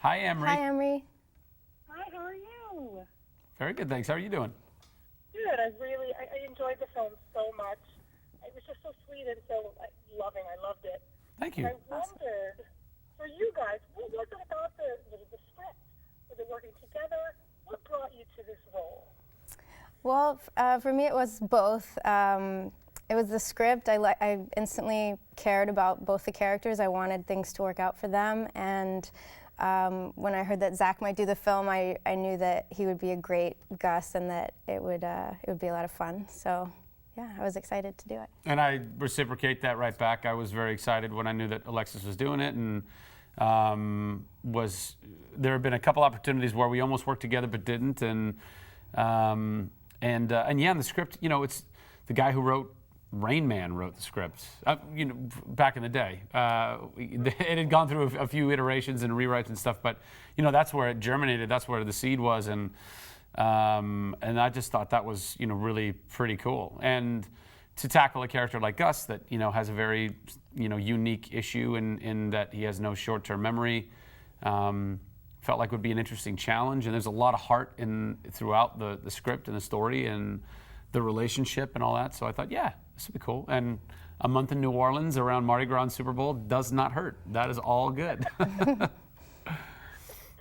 Hi, Emery. Hi, Emery. Hi, how are you? Very good, thanks. How are you doing? Good. I enjoyed the film so much. It was just so sweet and so loving. I loved it. Thank you. And I wondered, for you guys, what was it about the script? Was it working together? What brought you to this role? Well, for me, it was both. It was the script. I instantly cared about both the characters. I wanted things to work out for them. And when I heard that Zach might do the film, I knew that he would be a great Gus and that it would be a lot of fun. So, yeah, I was excited to do it. And I reciprocate that right back. I was very excited when I knew that Alexis was doing it, and there have been a couple opportunities where we almost worked together but didn't. And yeah, in the script, it's the guy who wrote Rain Man wrote the script, back in the day. It had gone through a few iterations and rewrites and stuff, but that's where it germinated. That's where the seed was, and I just thought that was really pretty cool. And to tackle a character like Gus that has a very unique issue in that he has no short-term memory, felt like would be an interesting challenge. And there's a lot of heart throughout the script and the story and the relationship and all that. So I thought, yeah, this would be cool. And a month in New Orleans around Mardi Gras and Super Bowl does not hurt. That is all good. Talk a little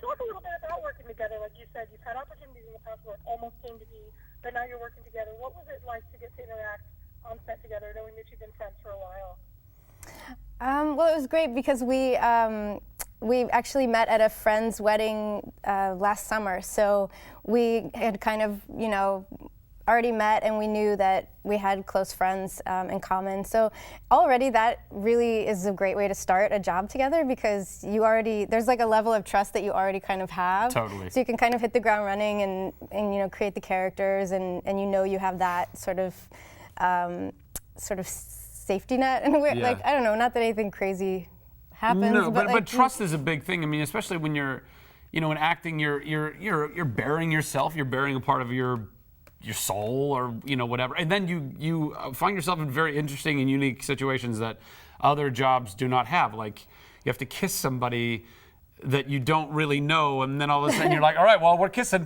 bit about working together. Like you said, you've had opportunities in the past where it almost came to be, but now you're working together. What was it like to get to interact on set together, knowing that you've been friends for a while? Well, it was great because we actually met at a friend's wedding last summer. So we had kind of, already met, and we knew that we had close friends in common. So already that really is a great way to start a job together, because there's like a level of trust that you already kind of have. Totally. So you can kind of hit the ground running and create the characters, and you have that sort of safety net. And Yeah. I don't know, not that anything crazy happens. No, but like, trust is a big thing. I mean, especially when you're, in acting, you're bearing yourself. You're bearing a part of your soul, or whatever, and then you find yourself in very interesting and unique situations that other jobs do not have. Like, you have to kiss somebody that you don't really know, and then all of a sudden you're like, all right, well, we're kissing.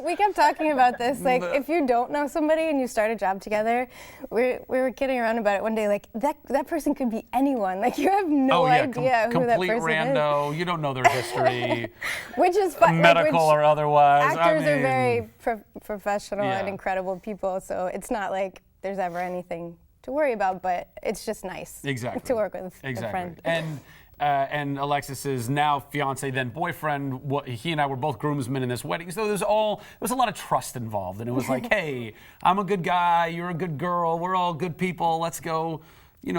We kept talking about this. Like, if you don't know somebody and you start a job together, we were kidding around about it one day. Like, that person could be anyone. Like, you have no idea who that person complete rando. You don't know their history, which is fun. medical or otherwise. Actors are very professional Yeah. and incredible people, so it's not like there's ever anything to worry about. But it's just nice to work with a friend. And Alexis's now fiance, then boyfriend, he and I were both groomsmen in this wedding. So there was a lot of trust involved. And it was like, hey, I'm a good guy, you're a good girl, we're all good people. Let's go,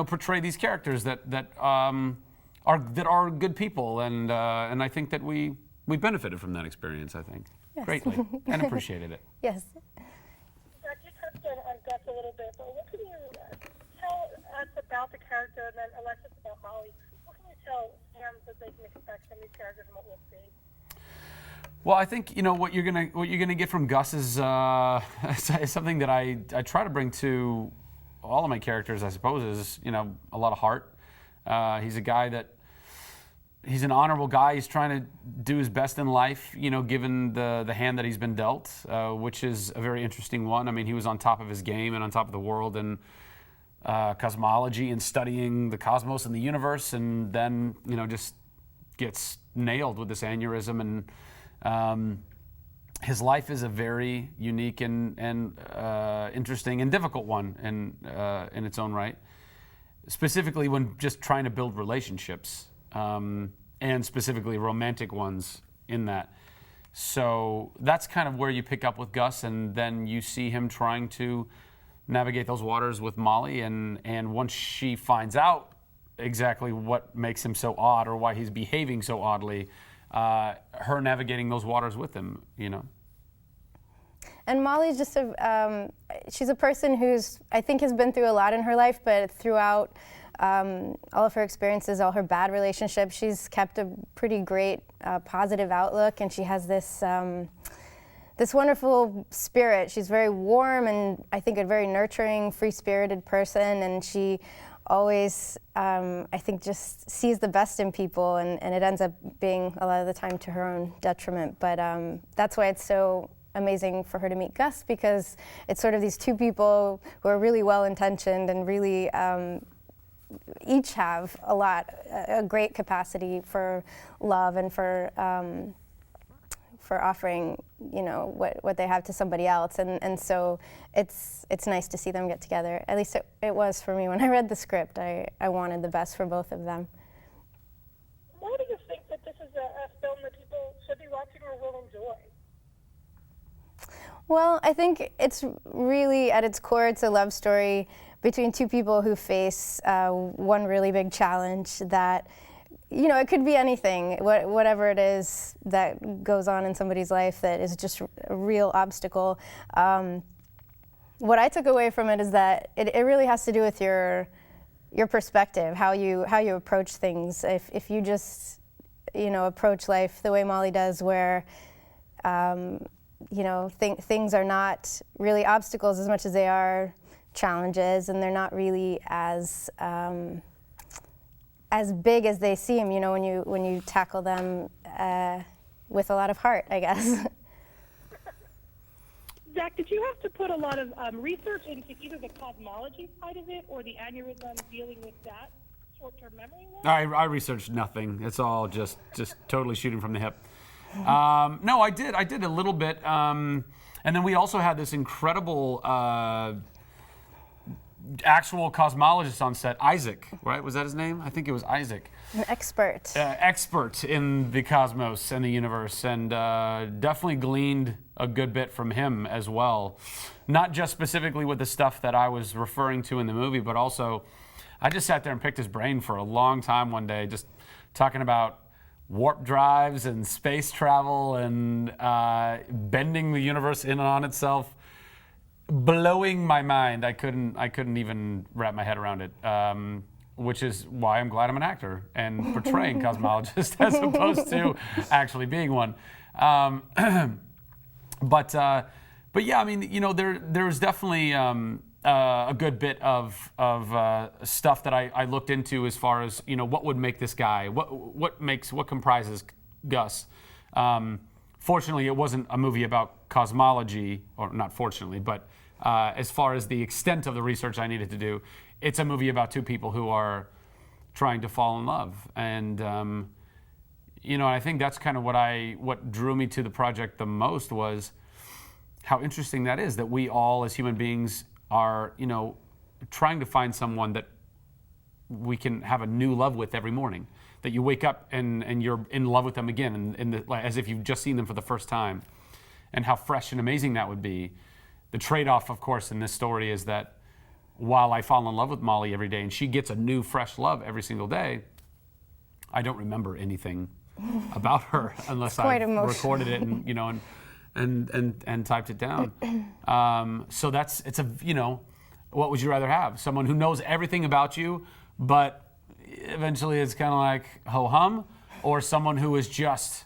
portray these characters that are good people. And I think that we benefited from that experience, I think, greatly, and appreciated it. Yes. Zach, you touched on Gus a little bit, but what can you tell us about the character, and then Alexis about Molly? Tell fans that they can expect from these characters and what we'll see? Well, I think what you're gonna get from Gus is something that I try to bring to all of my characters. I suppose is a lot of heart. He's a guy he's an honorable guy. He's trying to do his best in life. Given the hand that he's been dealt, which is a very interesting one. I mean, he was on top of his game and on top of the world and cosmology and studying the cosmos and the universe, and then just gets nailed with this aneurysm. And his life is a very unique and interesting and difficult one in its own right, specifically when just trying to build relationships, and specifically romantic ones in that. So that's kind of where you pick up with Gus, and then you see him trying to navigate those waters with Molly, and once she finds out exactly what makes him so odd or why he's behaving so oddly, her navigating those waters with him, And Molly's just she's a person who's, I think, has been through a lot in her life, but throughout all of her experiences, all her bad relationships, she's kept a pretty great positive outlook, and she has this wonderful spirit. She's very warm and I think a very nurturing, free-spirited person, and she always, I think, just sees the best in people, and it ends up being a lot of the time to her own detriment. But that's why it's so amazing for her to meet Gus, because it's sort of these two people who are really well-intentioned and really each have a great capacity for love and for offering, what they have to somebody else, and so it's nice to see them get together. At least it was for me when I read the script. I wanted the best for both of them. Why do you think that this is a film that people should be watching or will enjoy? Well, I think it's really, at its core, it's a love story between two people who face one really big challenge that, it could be anything, whatever it is that goes on in somebody's life that is just a real obstacle. What I took away from it is that it really has to do with your perspective, how you approach things. If you just, approach life the way Molly does, where things are not really obstacles as much as they are challenges, and they're not really as big as they seem, when you tackle them with a lot of heart, I guess. Zach, did you have to put a lot of research into either the cosmology side of it or the aneurysm, dealing with that short-term memory loss? I researched nothing. It's all just totally shooting from the hip. No, I did a little bit, and then we also had this incredible actual cosmologist on set, Isaac, right? Was that his name? I think it was Isaac. An expert. Expert in the cosmos and the universe, and definitely gleaned a good bit from him as well. Not just specifically with the stuff that I was referring to in the movie, but also I just sat there and picked his brain for a long time one day, just talking about warp drives and space travel and bending the universe in and on itself. Blowing my mind. I couldn't even wrap my head around it, which is why I'm glad I'm an actor and portraying cosmologist as opposed to actually being one. But yeah, I mean, there's definitely a good bit of stuff that I looked into as far as what would make this guy, what comprises Gus. Fortunately, it wasn't a movie about cosmology, or not fortunately, but as far as the extent of the research I needed to do, it's a movie about two people who are trying to fall in love. And, I think that's kind of what drew me to the project the most, was how interesting that is, that we all as human beings are, trying to find someone that we can have a new love with every morning. That you wake up and you're in love with them again, as if you've just seen them for the first time, and how fresh and amazing that would be. The trade-off, of course, in this story is that while I fall in love with Molly every day and she gets a new, fresh love every single day, I don't remember anything about her unless I recorded it and typed it down. So what would you rather have? Someone who knows everything about you, but eventually it's kind of like ho-hum, or someone who is just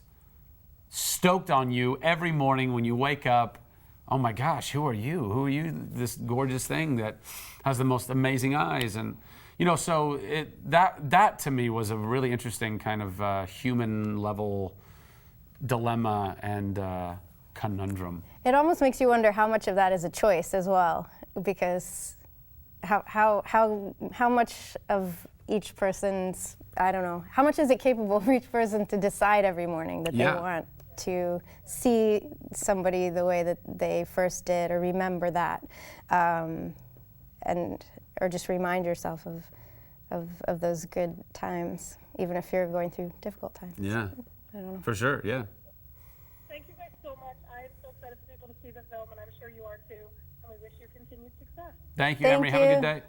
stoked on you every morning when you wake up. Oh my gosh, who are you? Who are you? This gorgeous thing that has the most amazing eyes. And, so that to me was a really interesting kind of human level dilemma and conundrum. It almost makes you wonder how much of that is a choice as well, because how much of each person's, I don't know, how much is it capable for each person to decide every morning that they want to see somebody the way that they first did, or remember that, or just remind yourself of those good times, even if you're going through difficult times. Yeah, I don't know. For sure, yeah. Thank you guys so much. I'm so excited for people to see the film, and I'm sure you are too, and we wish you continued success. Thank you, Emery. Have a good day.